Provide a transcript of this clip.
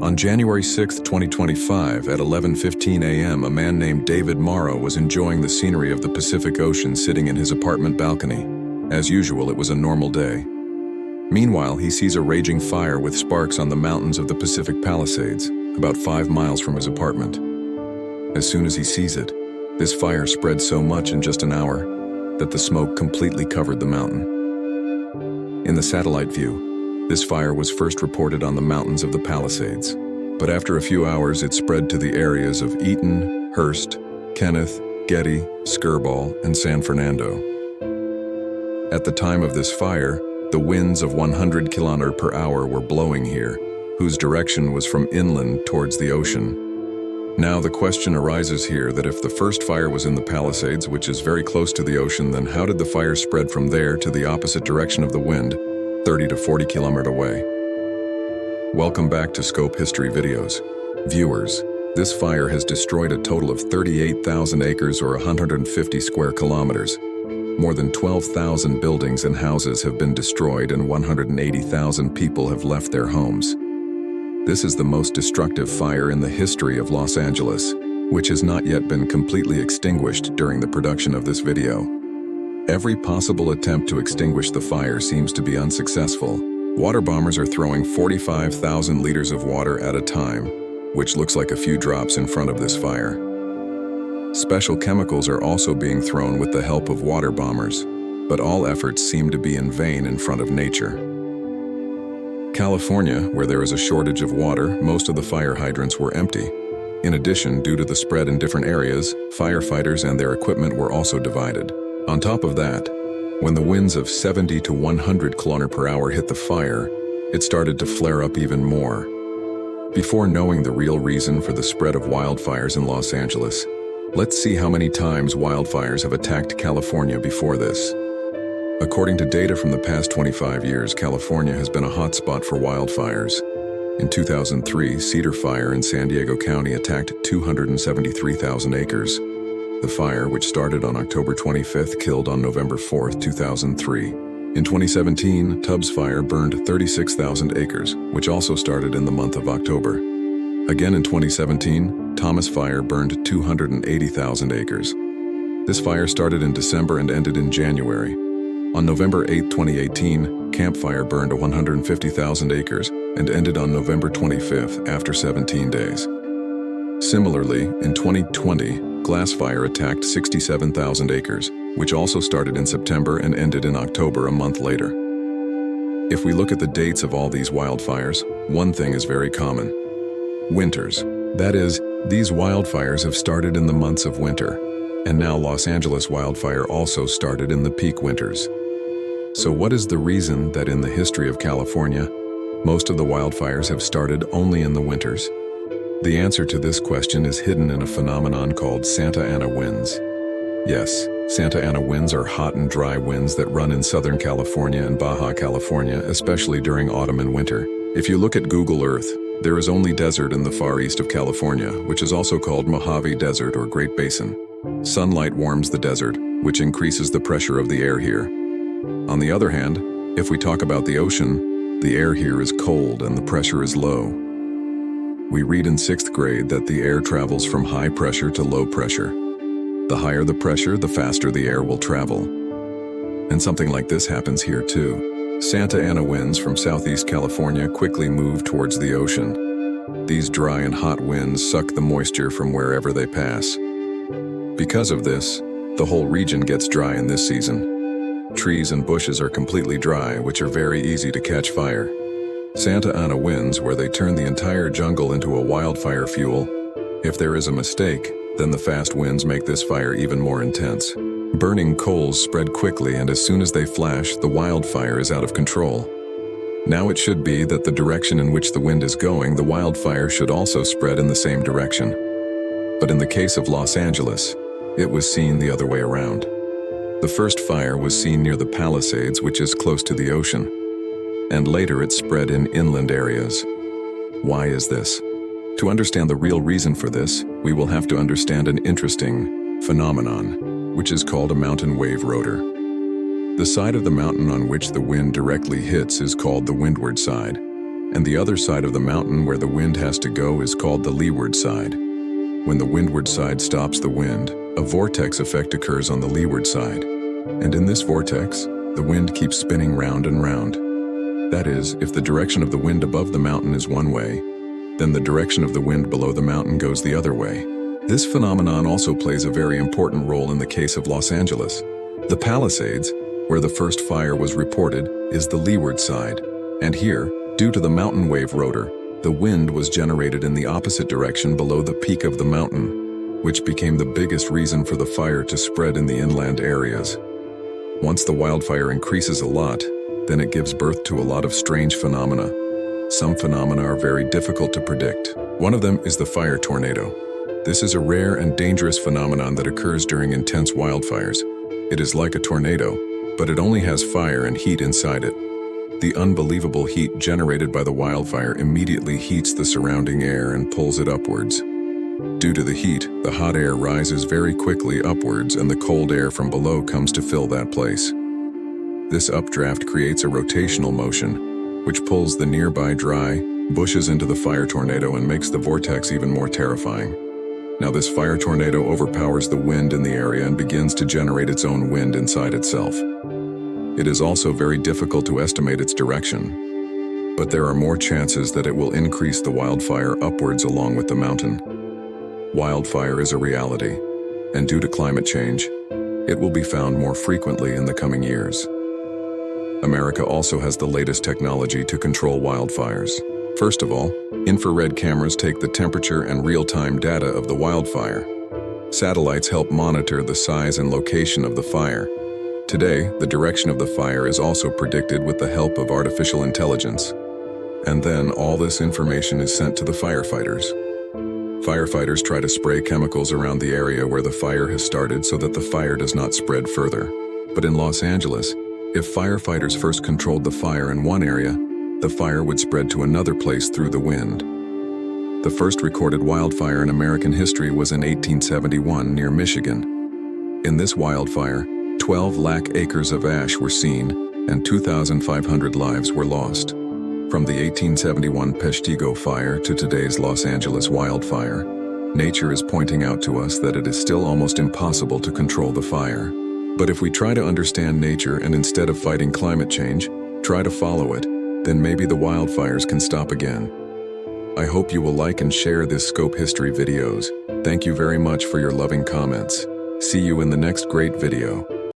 On January 6, 2025, at 11:15 a.m., a man named David Morrow was enjoying the scenery of the Pacific Ocean sitting in his apartment balcony. As usual, it was a normal day. Meanwhile, he sees a raging fire with sparks on the mountains of the Pacific Palisades, about 5 miles from his apartment. As soon as he sees it, this fire spread so much in just an hour that the smoke completely covered the mountain. In the satellite view, this fire was first reported on the mountains of the Palisades, but after a few hours it spread to the areas of Eaton, Hearst, Kenneth, Getty, Skirball, and San Fernando. At the time of this fire, the winds of 100 km/h were blowing here, whose direction was from inland towards the ocean. Now the question arises here that if the first fire was in the Palisades, which is very close to the ocean, then how did the fire spread from there to the opposite direction of the wind, 30 to 40 km away? Welcome back to Scope History Videos. Viewers, this fire has destroyed a total of 38,000 acres or 150 square kilometers. More than 12,000 buildings and houses have been destroyed and 180,000 people have left their homes. This is the most destructive fire in the history of Los Angeles, which has not yet been completely extinguished during the production of this video. Every possible attempt to extinguish the fire seems to be unsuccessful. Water bombers are throwing 45,000 liters of water at a time, which looks like a few drops in front of this fire. Special chemicals are also being thrown with the help of water bombers, but all efforts seem to be in vain in front of nature. California, where there is a shortage of water, most of the fire hydrants were empty. In addition, due to the spread in different areas, firefighters and their equipment were also divided. On top of that, when the winds of 70 to 100 km/h hit the fire, it started to flare up even more. Before knowing the real reason for the spread of wildfires in Los Angeles, let's see how many times wildfires have attacked California before this. According to data from the past 25 years, California has been a hotspot for wildfires. In 2003, Cedar Fire in San Diego County attacked 273,000 acres. The fire, which started on October 25th, killed on November 4th, 2003. In 2017, Tubbs Fire burned 36,000 acres, which also started in the month of October. Again in 2017, Thomas Fire burned 280,000 acres. This fire started in December and ended in January. On November 8, 2018, Camp Fire burned 150,000 acres and ended on November 25th after 17 days. Similarly, in 2020, Glass Fire attacked 67,000 acres, which also started in September and ended in October a month later. If we look at the dates of all these wildfires, one thing is very common. Winters. That is, these wildfires have started in the months of winter, and now Los Angeles wildfire also started in the peak winters. So what is the reason that in the history of California, most of the wildfires have started only in the winters? The answer to this question is hidden in a phenomenon called Santa Ana winds. Yes, Santa Ana winds are hot and dry winds that run in Southern California and Baja California, especially during autumn and winter. If you look at Google Earth, there is only desert in the far east of California, which is also called Mojave Desert or Great Basin. Sunlight warms the desert, which increases the pressure of the air here. On the other hand, if we talk about the ocean, the air here is cold and the pressure is low. We read in 6th grade that the air travels from high pressure to low pressure. The higher the pressure, the faster the air will travel. And something like this happens here too. Santa Ana winds from southeast California quickly move towards the ocean. These dry and hot winds suck the moisture from wherever they pass. Because of this, the whole region gets dry in this season. Trees and bushes are completely dry, which are very easy to catch fire. Santa Ana winds, where they turn the entire jungle into a wildfire fuel. If there is a mistake, then the fast winds make this fire even more intense. Burning coals spread quickly, and as soon as they flash, the wildfire is out of control. Now it should be that the direction in which the wind is going, the wildfire should also spread in the same direction. But in the case of Los Angeles, it was seen the other way around. The first fire was seen near the Palisades, which is close to the ocean, and later it spread in inland areas. Why is this? To understand the real reason for this, we will have to understand an interesting phenomenon, which is called a mountain wave rotor. The side of the mountain on which the wind directly hits is called the windward side. and the other side of the mountain where the wind has to go is called the leeward side. When the windward side stops the wind, a vortex effect occurs on the leeward side. And in this vortex, the wind keeps spinning round and round. That is, if the direction of the wind above the mountain is one way, then the direction of the wind below the mountain goes the other way. This phenomenon also plays a very important role in the case of Los Angeles. The Palisades, where the first fire was reported, is the leeward side. And here, due to the mountain wave rotor, the wind was generated in the opposite direction below the peak of the mountain, which became the biggest reason for the fire to spread in the inland areas. Once the wildfire increases a lot, then it gives birth to a lot of strange phenomena. Some phenomena are very difficult to predict. One of them is the fire tornado. This is a rare and dangerous phenomenon that occurs during intense wildfires. It is like a tornado, but it only has fire and heat inside it. The unbelievable heat generated by the wildfire immediately heats the surrounding air and pulls it upwards. Due to the heat, the hot air rises very quickly upwards and the cold air from below comes to fill that place. This updraft creates a rotational motion, which pulls the nearby dry bushes into the fire tornado and makes the vortex even more terrifying. Now this fire tornado overpowers the wind in the area and begins to generate its own wind inside itself. It is also very difficult to estimate its direction, but there are more chances that it will increase the wildfire upwards along with the mountain. Wildfire is a reality, and due to climate change, it will be found more frequently in the coming years. America also has the latest technology to control wildfires. First of all, infrared cameras take the temperature and real-time data of the wildfire. Satellites help monitor the size and location of the fire. Today, the direction of the fire is also predicted with the help of artificial intelligence. And then all this information is sent to the firefighters. Firefighters try to spray chemicals around the area where the fire has started so that the fire does not spread further. But in Los Angeles, if firefighters first controlled the fire in one area, the fire would spread to another place through the wind. The first recorded wildfire in American history was in 1871 near Michigan. In this wildfire, 12 lakh acres of ash were seen, and 2,500 lives were lost. From the 1871 Peshtigo fire to today's Los Angeles wildfire, nature is pointing out to us that it is still almost impossible to control the fire. But if we try to understand nature and instead of fighting climate change, try to follow it, then maybe the wildfires can stop again. I hope you will like and share this Scope History videos. Thank you very much for your loving comments. See you in the next great video.